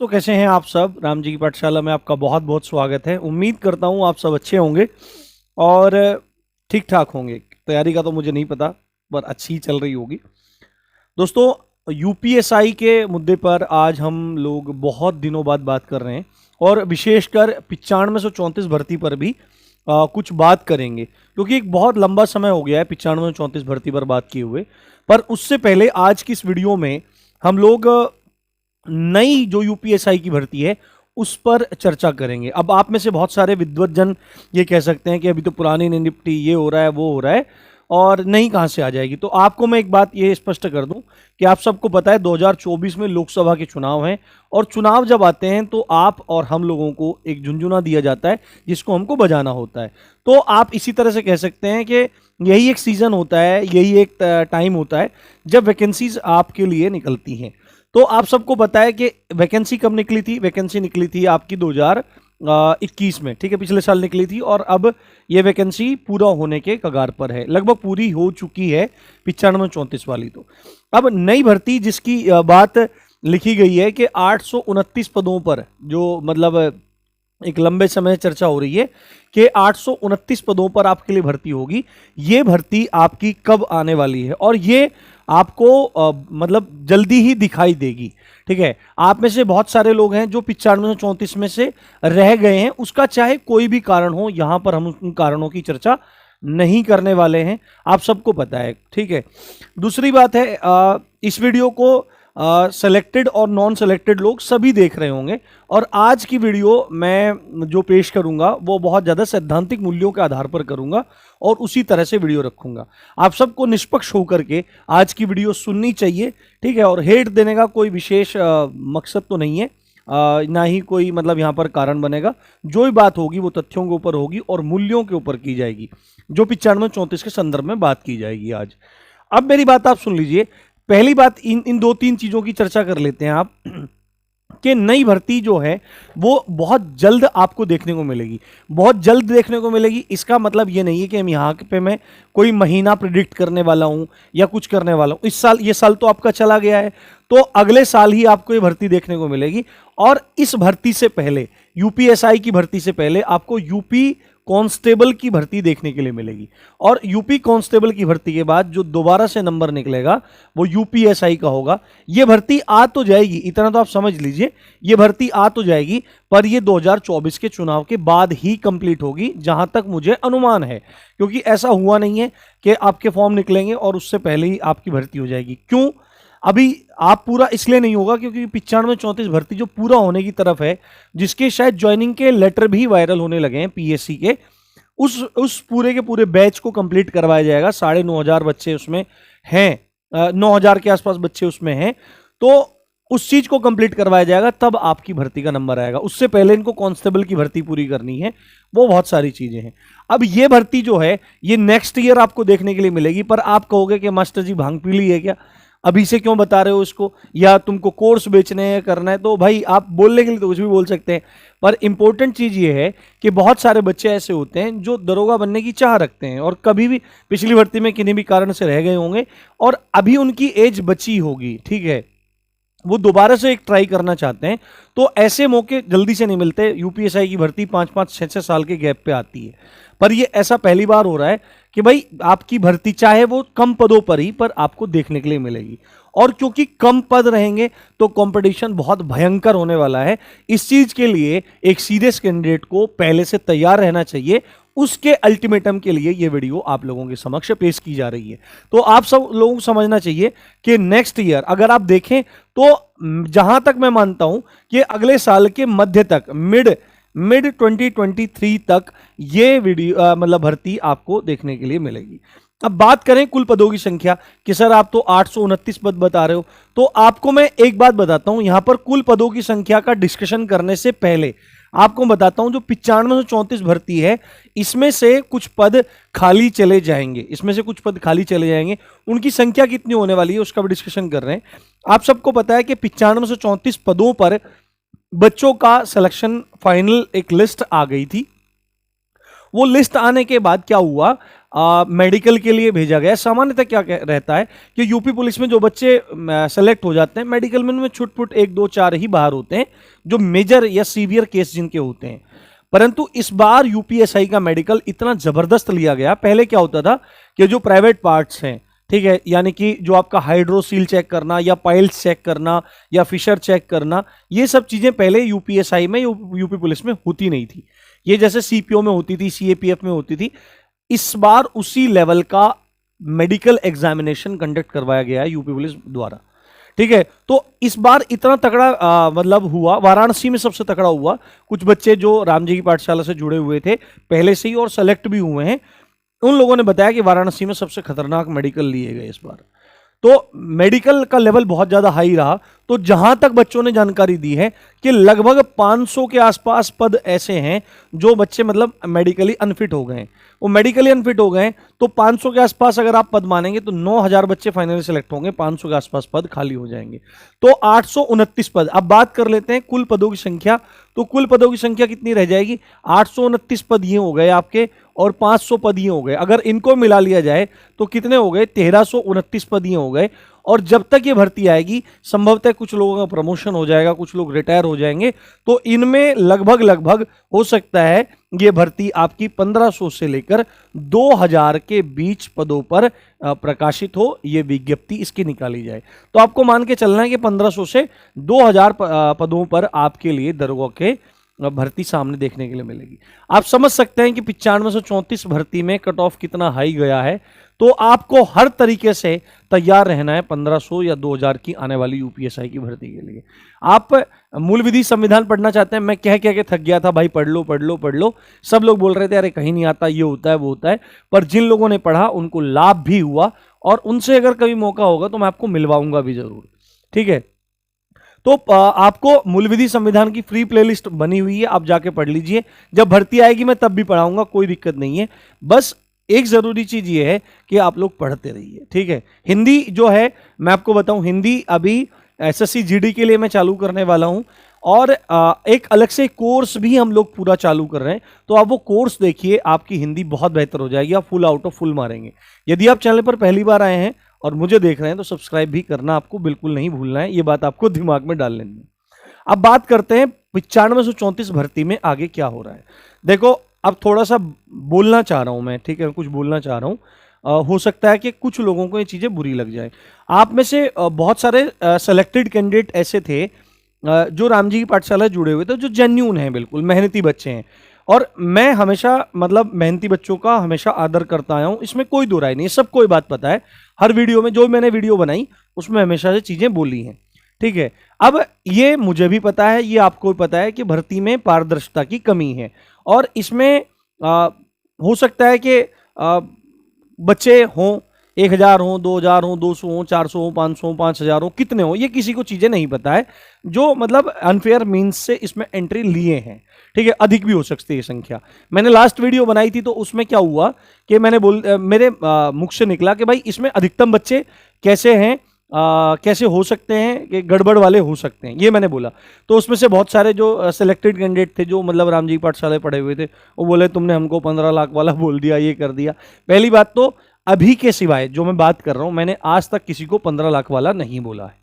तो कैसे हैं आप सब। राम जी की पाठशाला में आपका बहुत बहुत स्वागत है। उम्मीद करता हूँ आप सब अच्छे होंगे और ठीक ठाक होंगे। तैयारी का तो मुझे नहीं पता, पर अच्छी चल रही होगी। दोस्तों, यूपीएसआई के मुद्दे पर आज हम लोग बहुत दिनों बाद बात कर रहे हैं और विशेषकर 9534 भर्ती पर भी कुछ बात करेंगे, क्योंकि एक बहुत लंबा समय हो गया है 9534 भर्ती पर बात किए हुए। पर उससे पहले आज की इस वीडियो में हम लोग नई जो यूपीएसआई की भर्ती है उस पर चर्चा करेंगे। अब आप में से बहुत सारे विद्वज्जन ये कह सकते हैं कि अभी तो पुरानी नहीं निपटी, ये हो रहा है वो हो रहा है और नई कहाँ से आ जाएगी। तो आपको मैं एक बात ये स्पष्ट कर दूं कि आप सबको पता है 2024 में लोकसभा के चुनाव हैं और चुनाव जब आते हैं तो आप और हम लोगों को एक झुंझुना दिया जाता है जिसको हमको बजाना होता है। तो आप इसी तरह से कह सकते हैं कि यही एक सीजन होता है, यही एक टाइम होता है जब वैकेंसीज आपके लिए निकलती हैं। तो आप सबको पता है कि वैकेंसी कब निकली थी। वैकेंसी निकली थी आपकी 2021 में, ठीक है, पिछले साल निकली थी और अब ये वैकेंसी पूरा होने के कगार पर है, लगभग पूरी हो चुकी है 9534 वाली। तो अब नई भर्ती जिसकी बात लिखी गई है कि 829 पदों पर, जो मतलब एक लंबे समय चर्चा हो रही है कि 829 पदों पर आपके लिए भर्ती होगी। ये भर्ती आपकी कब आने वाली है और ये आपको मतलब जल्दी ही दिखाई देगी, ठीक है। आप में से बहुत सारे लोग हैं जो 9534 में से रह गए हैं, उसका चाहे कोई भी कारण हो, यहां पर हम उन कारणों की चर्चा नहीं करने वाले हैं, आप सबको पता है, ठीक है। दूसरी बात है, इस वीडियो को सेलेक्टेड और नॉन सेलेक्टेड लोग सभी देख रहे होंगे और आज की वीडियो मैं जो पेश करूंगा वो बहुत ज़्यादा सैद्धांतिक मूल्यों के आधार पर करूंगा और उसी तरह से वीडियो रखूंगा। आप सबको निष्पक्ष होकर के आज की वीडियो सुननी चाहिए, ठीक है। और हेट देने का कोई विशेष मकसद तो नहीं है, ना ही कोई मतलब यहाँ पर कारण बनेगा। जो भी बात होगी वो तथ्यों के ऊपर होगी और मूल्यों के ऊपर की जाएगी, जो 9534 के संदर्भ में बात की जाएगी आज। अब मेरी बात आप सुन लीजिए। पहली बात, इन दो तीन चीजों की चर्चा कर लेते हैं आप कि नई भर्ती जो है वो बहुत जल्द आपको देखने को मिलेगी, बहुत जल्द देखने को मिलेगी। इसका मतलब ये नहीं है कि हम यहाँ पे मैं कोई महीना प्रिडिक्ट करने वाला हूँ या कुछ करने वाला हूँ। इस साल, ये साल तो आपका चला गया है, तो अगले साल ही आपको ये भर्ती देखने को मिलेगी। और इस भर्ती से पहले, यूपीएसआई की भर्ती से पहले आपको यूपी कांस्टेबल की भर्ती देखने के लिए मिलेगी और यूपी कांस्टेबल की भर्ती के बाद जो दोबारा से नंबर निकलेगा वो यूपीएसआई का होगा। ये भर्ती आ तो जाएगी, इतना तो आप समझ लीजिए, ये भर्ती आ तो जाएगी, पर ये 2024 के चुनाव के बाद ही कंप्लीट होगी, जहां तक मुझे अनुमान है। क्योंकि ऐसा हुआ नहीं है कि आपके फॉर्म निकलेंगे और उससे पहले ही आपकी भर्ती हो जाएगी। क्यों? अभी आप पूरा इसलिए नहीं होगा क्योंकि 9534 भर्ती जो पूरा होने की तरफ है, जिसके शायद ज्वाइनिंग के लेटर भी वायरल होने लगे हैं पीएससी के, उस पूरे के पूरे बैच को कंप्लीट करवाया जाएगा। 9500 बच्चे उसमें हैं, 9000 के आसपास बच्चे उसमें हैं, तो उस चीज को कंप्लीट करवाया जाएगा, तब आपकी भर्ती का नंबर आएगा। उससे पहले इनको कांस्टेबल की भर्ती पूरी करनी है, वो बहुत सारी चीजें हैं। अब ये भर्ती जो है ये नेक्स्ट ईयर आपको देखने के लिए मिलेगी। पर आप कहोगे कि मास्टर जी भांग पी ली है क्या, अभी से क्यों बता रहे हो इसको, या तुमको कोर्स बेचने है, करना है? तो भाई आप बोलने के लिए तो कुछ भी बोल सकते हैं, पर इंपॉर्टेंट चीज ये है कि बहुत सारे बच्चे ऐसे होते हैं जो दरोगा बनने की चाह रखते हैं और कभी भी पिछली भर्ती में किन्हीं भी कारण से रह गए होंगे और अभी उनकी एज बची होगी, ठीक है, वो दोबारा से एक ट्राई करना चाहते हैं। तो ऐसे मौके जल्दी से नहीं मिलते। यूपीएसआई की भर्ती 5-5, 6-6 साल के गैप पे आती है, पर ये ऐसा पहली बार हो रहा है कि भाई आपकी भर्ती चाहे वो कम पदों पर ही, पर आपको देखने के लिए मिलेगी। और क्योंकि कम पद रहेंगे तो कंपटीशन बहुत भयंकर होने वाला है। इस चीज के लिए एक सीरियस कैंडिडेट को पहले से तैयार रहना चाहिए। उसके अल्टीमेटम के लिए ये वीडियो आप लोगों के समक्ष पेश की जा रही है। तो आप सब लोगों को समझना चाहिए कि नेक्स्ट ईयर अगर आप देखें तो जहां तक मैं मानता हूं कि अगले साल के मध्य तक, मिड 2023 तक ये वीडियो मतलब भर्ती आपको देखने के लिए मिलेगी। अब बात करें कुल पदों की संख्या कि सर आप तो 829 पद बता रहे हो, तो आपको मैं एक बात बताता हूं। यहां पर कुल पदों की संख्या का डिस्कशन करने से पहले आपको बताता हूं, जो 9534 भर्ती है इसमें से कुछ पद खाली चले जाएंगे, इसमें से कुछ पद खाली चले जाएंगे। उनकी संख्या कितनी होने वाली है उसका भी डिस्कशन कर रहे हैं। आप सबको पता है कि 9534 पदों पर बच्चों का सिलेक्शन फाइनल एक लिस्ट आ गई थी। वो लिस्ट आने के बाद क्या हुआ, मेडिकल के लिए भेजा गया है। सामान्यतः क्या रहता है कि यूपी पुलिस में जो बच्चे सेलेक्ट हो जाते हैं मेडिकल में, उनमें छुट-पुट 1 2 4 ही बाहर होते हैं जो मेजर या सीवियर केस जिनके होते हैं। परंतु इस बार यूपीएसआई का मेडिकल इतना जबरदस्त लिया गया। पहले क्या होता था कि जो प्राइवेट पार्ट्स हैं, ठीक है, यानी कि जो आपका हाइड्रोसील चेक करना या पाइल्स चेक करना या फिशर चेक करना, ये सब चीजें पहले यूपीएसआई में, यूपी पुलिस में होती नहीं थी। ये जैसे सीपीओ में होती थी, सीएपीएफ में होती थी। इस बार उसी लेवल का मेडिकल एग्जामिनेशन कंडक्ट करवाया गया है यूपी पुलिस द्वारा, ठीक है। तो इस बार इतना तगड़ा मतलब हुआ, वाराणसी में सबसे तगड़ा हुआ। कुछ बच्चे जो राम जी की पाठशाला से जुड़े हुए थे पहले से ही और सेलेक्ट भी हुए हैं, उन लोगों ने बताया कि वाराणसी में सबसे खतरनाक मेडिकल लिए गए इस बार। तो मेडिकल का लेवल बहुत ज्यादा हाई रहा। तो जहां तक बच्चों ने जानकारी दी है कि लगभग 500 के आसपास पद ऐसे हैं जो बच्चे मतलब मेडिकली अनफिट हो गए हैं। वो मेडिकली अनफिट हो गए तो 500 के आसपास अगर आप पद मानेंगे तो 9000 बच्चे फाइनली सेलेक्ट होंगे, 500 के आसपास पद खाली हो जाएंगे। तो 829 पद। अब बात कर लेते हैं कुल पदों की संख्या। तो कुल पदों की संख्या कितनी रह जाएगी? 829 पद ये हो गए आपके और 500 पद ये हो गए। अगर इनको मिला लिया जाए तो कितने हो गए? 1329 पद ये हो गए। और जब तक ये भर्ती आएगी संभवतः कुछ लोगों का प्रमोशन हो जाएगा, कुछ लोग रिटायर हो जाएंगे। तो इनमें लगभग हो सकता है ये भर्ती आपकी 1500 से लेकर 2000 के बीच पदों पर प्रकाशित हो, ये विज्ञप्ति इसकी निकाली जाए। तो आपको मान के चलना है कि 1500 से 2000 पदों पर आपके लिए दरोगा के भर्ती सामने देखने के लिए मिलेगी। आप समझ सकते हैं कि 95 से 34 भर्ती में कट ऑफ कितना हाई गया है। तो आपको हर तरीके से तैयार रहना है 1500 या 2000 की आने वाली यूपीएसआई की भर्ती के लिए। आप मूल विधि संविधान पढ़ना चाहते हैं, मैं कह के थक गया था भाई पढ़ लो पढ़ लो पढ़ लो। सब लोग बोल रहे थे अरे कहीं नहीं आता, ये होता है वो होता है, पर जिन लोगों ने पढ़ा उनको लाभ भी हुआ और उनसे अगर कभी मौका होगा तो मैं आपको मिलवाऊंगा भी जरूर, ठीक है। तो आपको मूल विधि संविधान की फ्री प्लेलिस्ट बनी हुई है, आप जाके पढ़ लीजिए। जब भर्ती आएगी मैं तब भी पढ़ाऊंगा, कोई दिक्कत नहीं है। बस एक जरूरी चीज ये है कि आप लोग पढ़ते रहिए, ठीक है। हिंदी जो है मैं आपको बताऊं, हिंदी अभी एसएससी जीडी के लिए मैं चालू करने वाला हूं और एक अलग से कोर्स भी हम लोग पूरा चालू कर रहे हैं। तो आप वो कोर्स देखिए, आपकी हिंदी बहुत बेहतर हो जाएगी, आप फुल आउट ऑफ फुल मारेंगे। यदि आप चैनल पर पहली बार आए हैं और मुझे देख रहे हैं तो सब्सक्राइब भी करना आपको बिल्कुल नहीं भूलना है, ये बात आपको दिमाग में डाल लेनी है। अब बात करते हैं 95 से 34 भर्ती में आगे क्या हो रहा है। देखो अब थोड़ा सा बोलना चाह रहा हूं मैं, ठीक है, कुछ बोलना चाह रहा हूं। हो सकता है कि कुछ लोगों को ये चीजें बुरी लग जाए। आप में से बहुत सारे सेलेक्टेड कैंडिडेट ऐसे थे जो राम जी की पाठशाला जुड़े हुए थे, जो जेन्यून हैं, बिल्कुल मेहनती बच्चे हैं। और मैं हमेशा मतलब मेहनती बच्चों का हमेशा आदर करता आया हूं, इसमें कोई दो राय नहीं है, सबको ये बात पता है। हर वीडियो में जो मैंने वीडियो बनाई उसमें हमेशा से चीजें बोली हैं, ठीक है। अब ये मुझे भी पता है, ये आपको भी पता है कि भर्ती में पारदर्शिता की कमी है और इसमें हो सकता है कि बच्चे हों 1000 हो, 2000 हो, 200 हो, 400 हो, 500 हो, 5000 हो, कितने हो, ये किसी को चीजें नहीं पता है। जो मतलब अनफेयर मीन्स से इसमें एंट्री लिए हैं, ठीक है, अधिक भी हो सकती है संख्या। मैंने लास्ट वीडियो बनाई थी तो उसमें क्या हुआ कि मैंने मेरे मुख से निकला कि भाई इसमें अधिकतम बच्चे कैसे हैं, कैसे हो सकते हैं कि गड़बड़ वाले हो सकते हैं, ये मैंने बोला। तो उसमें से बहुत सारे जो सिलेक्टेड कैंडिडेट थे जो मतलब राम जी पाठशाला पढ़े हुए थे, वो बोले तुमने हमको 15 लाख वाला बोल दिया, ये कर दिया। पहली बात तो अभी के सिवाय जो मैं बात कर रहा हूं, मैंने आज तक किसी को 15 लाख वाला नहीं बोला है,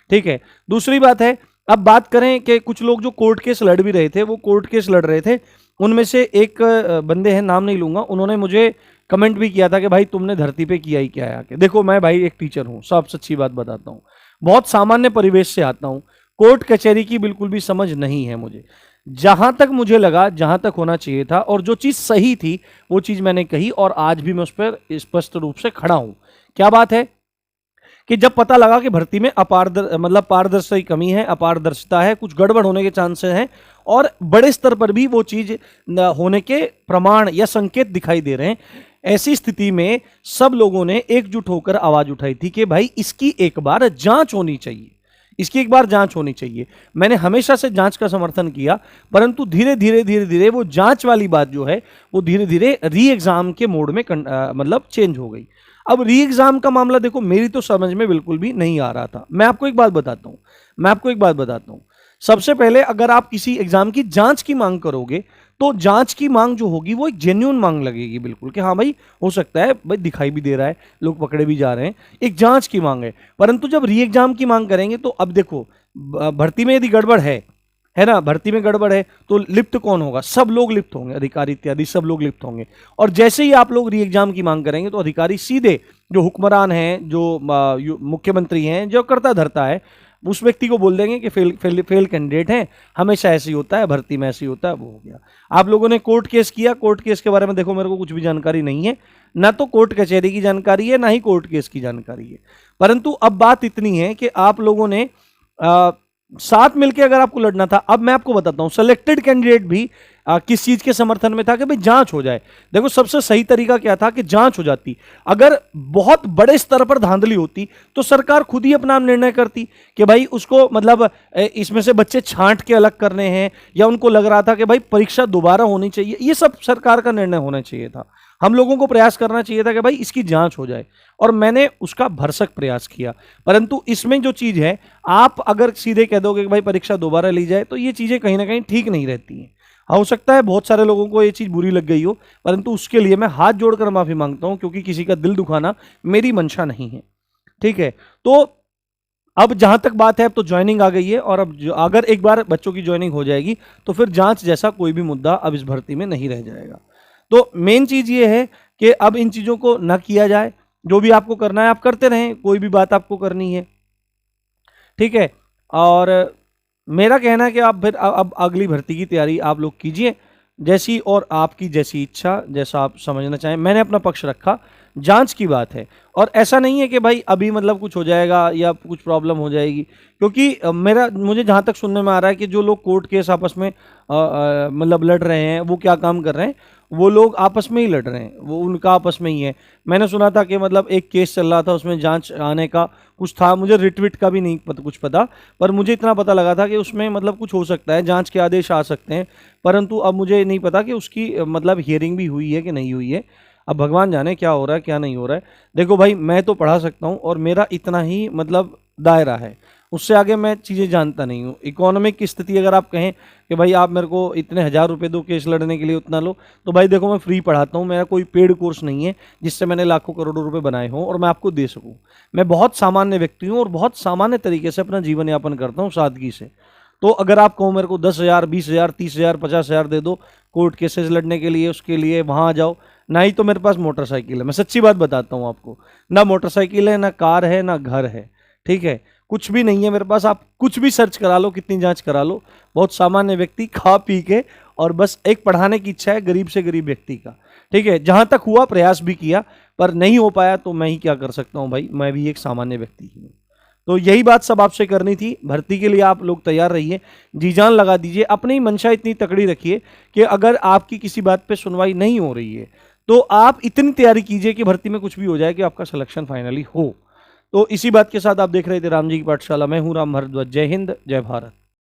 ठीक है। दूसरी बात है, अब बात करें कि कुछ लोग जो कोर्ट केस लड़ भी रहे थे, वो कोर्ट केस लड़ रहे थे, उनमें से एक बंदे हैं, नाम नहीं लूंगा, उन्होंने मुझे कमेंट भी किया था कि भाई तुमने धरती पे किया ही क्या है आके। देखो मैं भाई एक टीचर हूं, सब सच्ची बात बताता हूं, बहुत सामान्य परिवेश से आता हूं, कोर्ट कचहरी की बिल्कुल भी समझ नहीं है मुझे। जहां तक मुझे लगा, जहां तक होना चाहिए था और जो चीज सही थी वो चीज मैंने कही और आज भी मैं उस पर स्पष्ट रूप से खड़ा हूं। क्या बात है कि जब पता लगा कि भर्ती में मतलब पारदर्शिता की कमी है, अपारदर्शिता है, कुछ गड़बड़ होने के चांसेस हैं और बड़े स्तर पर भी वो चीज होने के प्रमाण या संकेत दिखाई दे रहे हैं, ऐसी स्थिति में सब लोगों ने एकजुट होकर आवाज उठाई थी कि भाई इसकी एक बार जांच होनी चाहिए, इसकी एक बार जांच होनी चाहिए। मैंने हमेशा से जांच का समर्थन किया, परंतु धीरे धीरे वो जांच वाली बात जो है वो धीरे धीरे री एग्जाम के मोड में मतलब चेंज हो गई। अब री एग्जाम का मामला देखो मेरी तो समझ में बिल्कुल भी नहीं आ रहा था। मैं आपको एक बात बताता हूं, सबसे पहले अगर आप किसी एग्जाम की जांच की मांग करोगे तो जांच की मांग जो होगी वो एक जेन्युइन मांग लगेगी बिल्कुल, कि हाँ भाई हो सकता है, भाई दिखाई भी दे रहा है, लोग पकड़े भी जा रहे हैं, एक जांच की मांग है। परंतु जब री एग्जाम की मांग करेंगे तो अब देखो, भर्ती में यदि गड़बड़ है ना, भर्ती में गड़बड़ है तो लिप्त कौन होगा? सब लोग लिप्त होंगे, अधिकारी इत्यादि सब लोग लिप्त होंगे। और जैसे ही आप लोग री एग्जाम की मांग करेंगे तो अधिकारी सीधे जो हुक्मरान हैं, जो मुख्यमंत्री हैं, जो करता धरता है, उस व्यक्ति को बोल देंगे कि फेल कैंडिडेट हैं, हमेशा ऐसे ही होता है, भर्ती में ऐसे ही होता है, वो हो गया। आप लोगों ने कोर्ट केस किया, कोर्ट केस के बारे में देखो मेरे को कुछ भी जानकारी नहीं है, ना तो कोर्ट कचहरी की जानकारी है, ना ही कोर्ट केस की जानकारी है। परंतु अब बात इतनी है कि आप लोगों ने साथ मिलकर अगर आपको लड़ना था, अब मैं आपको बताता हूं, सिलेक्टेड कैंडिडेट भी किस चीज के समर्थन में था कि भाई जांच हो जाए। देखो सबसे सही तरीका क्या था कि जांच हो जाती। अगर बहुत बड़े स्तर पर धांधली होती तो सरकार खुद ही अपना निर्णय करती कि भाई उसको मतलब इसमें से बच्चे छांट के अलग करने हैं, या उनको लग रहा था कि भाई परीक्षा दोबारा होनी चाहिए, ये सब सरकार का निर्णय होना चाहिए था। हम लोगों को प्रयास करना चाहिए था कि भाई इसकी जांच हो जाए, और मैंने उसका भरसक प्रयास किया। परंतु इसमें जो चीज है, आप अगर सीधे कह दोगे कि भाई परीक्षा दोबारा ली जाए, तो ये चीजें कहीं ना कहीं ठीक नहीं रहती हैं। हो सकता है बहुत सारे लोगों को ये चीज बुरी लग गई हो, परंतु उसके लिए मैं हाथ जोड़कर माफी मांगता हूं, क्योंकि किसी का दिल दुखाना मेरी मंशा नहीं है। ठीक है, तो अब जहां तक बात है, अब तो ज्वाइनिंग आ गई है, और अब अगर एक बार बच्चों की ज्वाइनिंग हो जाएगी तो फिर जांच जैसा कोई भी मुद्दा अब इस भर्ती में नहीं रह जाएगा। तो मेन चीज ये है कि अब इन चीजों को ना किया जाए, जो भी आपको करना है आप करते रहें, कोई भी बात आपको करनी है, ठीक है। और मेरा कहना है कि आप फिर अब अगली भर्ती की तैयारी आप लोग कीजिए, जैसी और आपकी जैसी इच्छा, जैसा आप समझना चाहें। मैंने अपना पक्ष रखा, जांच की बात है, और ऐसा नहीं है कि भाई अभी मतलब कुछ हो जाएगा या कुछ प्रॉब्लम हो जाएगी, क्योंकि मुझे जहां तक सुनने में आ रहा है कि जो लोग कोर्ट केस आपस में मतलब लड़ रहे हैं, वो क्या काम कर रहे हैं, वो लोग आपस में ही लड़ रहे हैं, वो उनका आपस में ही है। मैंने सुना था कि मतलब एक केस चल रहा था, उसमें जांच आने का कुछ था, मुझे रिट्वीट का भी नहीं कुछ पता, पर मुझे इतना पता लगा था कि उसमें मतलब कुछ हो सकता है, जांच के आदेश आ सकते हैं। परंतु अब मुझे नहीं पता कि उसकी मतलब हियरिंग भी हुई है कि नहीं हुई है। अब भगवान जाने क्या हो रहा है क्या नहीं हो रहा है। देखो भाई, मैं तो पढ़ा सकता हूँ और मेरा इतना ही मतलब दायरा है, उससे आगे मैं चीज़ें जानता नहीं हूँ। इकोनॉमिक की स्थिति अगर आप कहें कि भाई आप मेरे को इतने 1000 रुपये दो केस लड़ने के लिए, उतना लो, तो भाई देखो मैं फ्री पढ़ाता हूँ, मेरा कोई पेड कोर्स नहीं है जिससे मैंने लाखों करोड़ों रुपए बनाए हों और मैं आपको दे सकूँ। मैं बहुत सामान्य व्यक्ति हूँ और बहुत सामान्य तरीके से अपना जीवन यापन करता हूँ, सादगी से। तो अगर आप कहो मेरे को 10,000, 20,000, 30,000, 50,000 दे दो कोर्ट केसेस लड़ने के लिए, उसके लिए वहाँ आ जाओ, ना ही तो मेरे पास मोटरसाइकिल है, मैं सच्ची बात बताता हूँ आपको, ना मोटरसाइकिल है, ना कार है, ना घर है, ठीक है, कुछ भी नहीं है मेरे पास। आप कुछ भी सर्च करा लो, कितनी जांच करा लो, बहुत सामान्य व्यक्ति, खा पी के, और बस एक पढ़ाने की इच्छा है गरीब से गरीब व्यक्ति का, ठीक है। जहां तक हुआ प्रयास भी किया, पर नहीं हो पाया, तो मैं ही क्या कर सकता हूं भाई, मैं भी एक सामान्य व्यक्ति ही हूं। तो यही बात सब आपसे करनी थी। भर्ती के लिए आप लोग तैयार रहिए, जी जान लगा दीजिए, अपनी मंशा इतनी तकड़ी रखिए कि अगर आपकी किसी बात पे सुनवाई नहीं हो रही है तो आप इतनी तैयारी कीजिए कि भर्ती में कुछ भी हो जाए कि आपका सिलेक्शन फाइनली हो। तो इसी बात के साथ आप देख रहे थे राम जी की पाठशाला, मैं हूं राम भारद्वाज। जय हिंद, जय भारत।